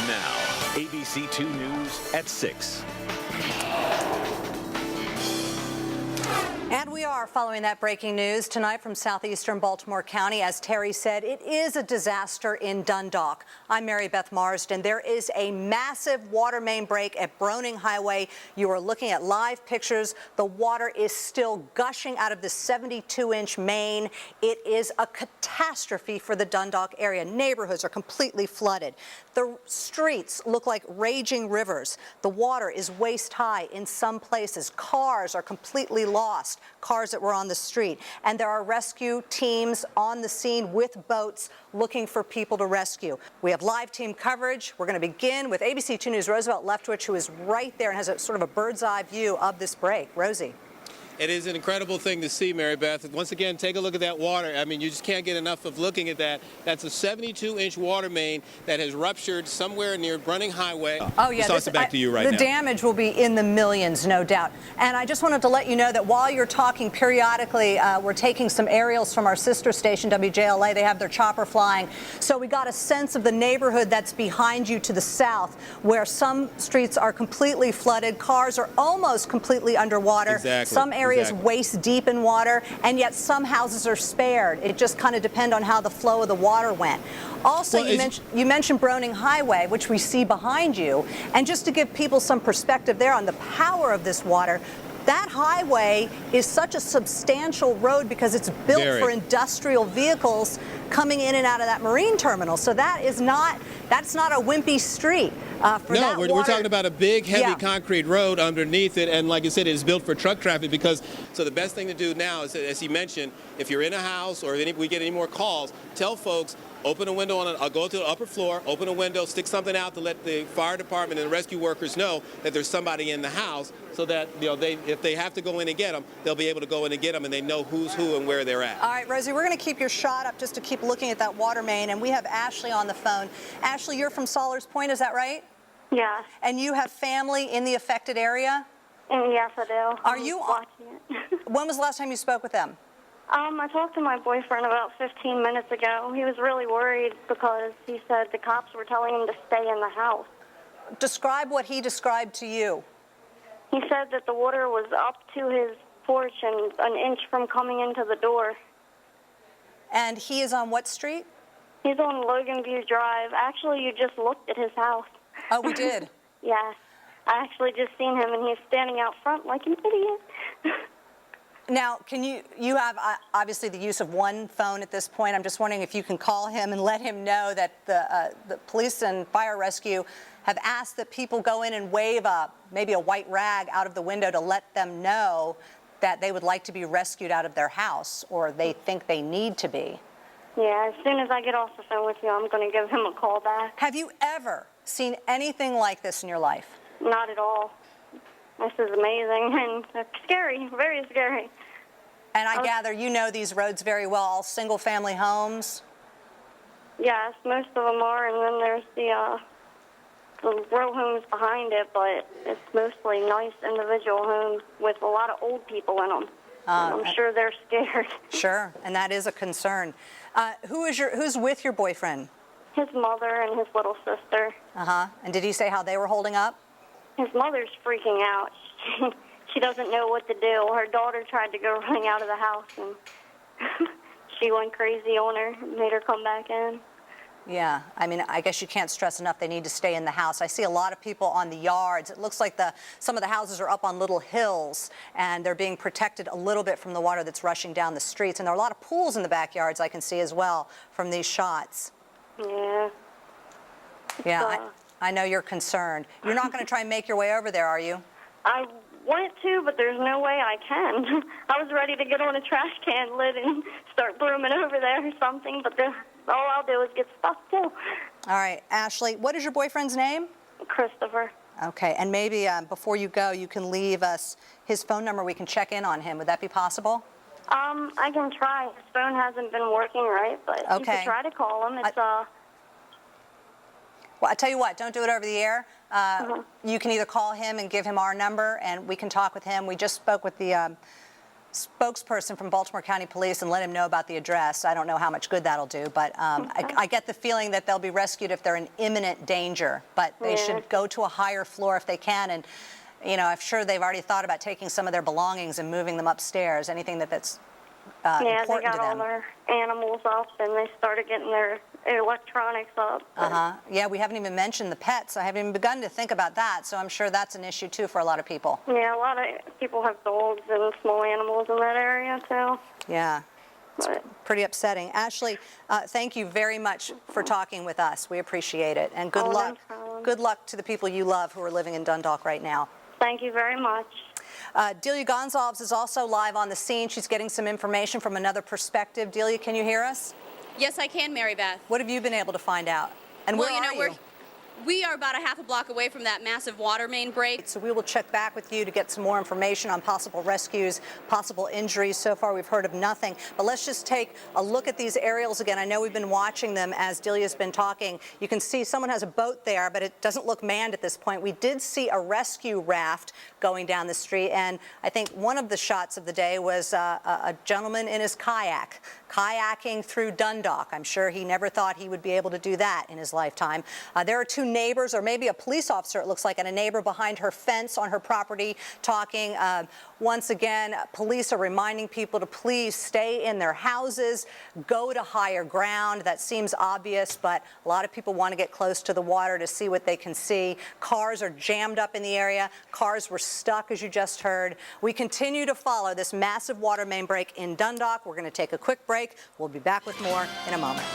now, ABC 2 News at 6. And we are following that breaking news tonight from southeastern Baltimore County. As Terry said, it is a disaster in Dundalk. I'm Mary Beth Marsden. There is a massive water main break at Browning Highway. You are looking at live pictures. The water is still gushing out of the 72-inch main. It is a catastrophe for the Dundalk area. Neighborhoods are completely flooded. The streets look like raging rivers. The water is waist high in some places. Cars are completely lost. Cars that were on the street. And there are rescue teams on the scene with boats looking for people to rescue. We have live team coverage. We're going to begin with ABC 2 News' Roosevelt Leftwich, who is right there and has a sort of a bird's eye view of this break. Rosie. It is an incredible thing to see, Mary Beth. Once again, take a look at that water. I mean, you just can't get enough of looking at that. That's a 72-inch water main that has ruptured somewhere near Browning Highway. Oh, yeah. Toss it back to you right now. The damage will be in the millions, no doubt. And I just wanted to let you know that while you're talking, periodically, we're taking some aerials from our sister station, WJLA. They have their chopper flying. So we got a sense of the neighborhood that's behind you to the south, where some streets are completely flooded. Cars are almost completely underwater. Exactly. Some areas waist deep in water, and yet some houses are spared. It just kind of depends on how the flow of the water went. Also, well, you mentioned Browning Highway, which we see behind you, and just to give people some perspective there on the power of this water, that highway is such a substantial road because it's built for industrial vehicles coming in and out of that marine terminal. So that's not a wimpy street. No, we're talking about a big, heavy concrete road underneath it, and like I said, it's built for truck traffic because, so the best thing to do now is, as he mentioned, if you're in a house or if we get any more calls, tell folks, open a window I'll go to the upper floor, open a window, stick something out to let the fire department and the rescue workers know that there's somebody in the house so that, if they have to go in and get them, they'll be able to go in and get them and they know who's who and where they're at. All right, Rosie, we're going to keep your shot up just to keep looking at that water main, and we have Ashley on the phone. Ashley, you're from Sawyers Point, is that right? Yeah. And you have family in the affected area? Yes, I do. Are you watching it? When was the last time you spoke with them? I talked to my boyfriend about 15 minutes ago. He was really worried because he said the cops were telling him to stay in the house. Describe what he described to you. He said that the water was up to his porch and an inch from coming into the door. And he is on what street? He's on Logan View Drive. Actually, you just looked at his house. Oh, we did? Yes. I actually just seen him, and he's standing out front like an idiot. Now, you have obviously the use of one phone at this point. I'm just wondering if you can call him and let him know that the police and fire rescue have asked that people go in and wave maybe a white rag out of the window to let them know that they would like to be rescued out of their house, or they think they need to be. Yeah, as soon as I get off the phone with you, I'm going to give him a call back. Have you ever seen anything like this in your life? Not at all. This is amazing and scary, very scary. And I gather you know these roads very well, all single-family homes? Yes, most of them are, and then there's the row homes behind it, but it's mostly nice individual homes with a lot of old people in them. I'm sure they're scared. Sure, and that is a concern. Who's with your boyfriend? His mother and his little sister. Uh-huh. And did he say how they were holding up? His mother's freaking out. She doesn't know what to do. Her daughter tried to go running out of the house, and she went crazy on her, made her come back in. Yeah, I mean, I guess you can't stress enough they need to stay in the house. I see a lot of people on the yards. It looks like some of the houses are up on little hills, and they're being protected a little bit from the water that's rushing down the streets. And there are a lot of pools in the backyards I can see as well from these shots. Yeah. Yeah, I know you're concerned. You're not going to try and make your way over there, are you? I wanted to, but there's no way I can. I was ready to get on a trash can lid and start brooming over there or something, but all I'll do is get stuck too. All right, Ashley, what is your boyfriend's name? Christopher. Okay, and maybe before you go, you can leave us his phone number. We can check in on him. Would that be possible? I can try. His phone hasn't been working right, but you can try to call him. It's Well, I tell you what, don't do it over the air. You can either call him and give him our number, and we can talk with him. We just spoke with the spokesperson from Baltimore County Police and let him know about the address. I don't know how much good that'll do, but I get the feeling that they'll be rescued if they're in imminent danger. But they should go to a higher floor if they can. And, you know, I'm sure they've already thought about taking some of their belongings and moving them upstairs, anything that's yeah, important they got to them. all their animals up, and they started getting their electronics up. Yeah, we haven't even mentioned the pets. I haven't even begun to think about that, so I'm sure that's an issue, too, for a lot of people. Yeah, a lot of people have dogs and small animals in that area, too. Yeah. It's But pretty upsetting. Ashley, thank you very much for talking with us. We appreciate it. And good no luck. problem. Good luck to the people you love who are living in Dundalk right now. Thank you very much. Delia Gonzalez is also live on the scene. She's getting some information from another perspective. Delia, can you hear us? Yes, I can, Mary Beth. What have you been able to find out? And Well, where are you? We are about a half a block away from that massive water main break. So we will check back with you to get some more information on possible rescues, possible injuries. So far, we've heard of nothing. But let's just take a look at these aerials again. I know we've been watching them as Delia's been talking. You can see someone has a boat there, but it doesn't look manned at this point. We did see a rescue raft going down the street, and I think one of the shots of the day was a gentleman in his kayak, kayaking through Dundalk. I'm sure he never thought he would be able to do that in his lifetime. There are two neighbors, or maybe a police officer, it looks like, and a neighbor behind her fence on her property talking. Once again, police are reminding people to please stay in their houses, go to higher ground. That seems obvious, but a lot of people want to get close to the water to see what they can see. Cars are jammed up in the area. Cars were stuck, as you just heard. We continue to follow this massive water main break in Dundalk. We're going to take a quick break. We'll be back with more in a moment.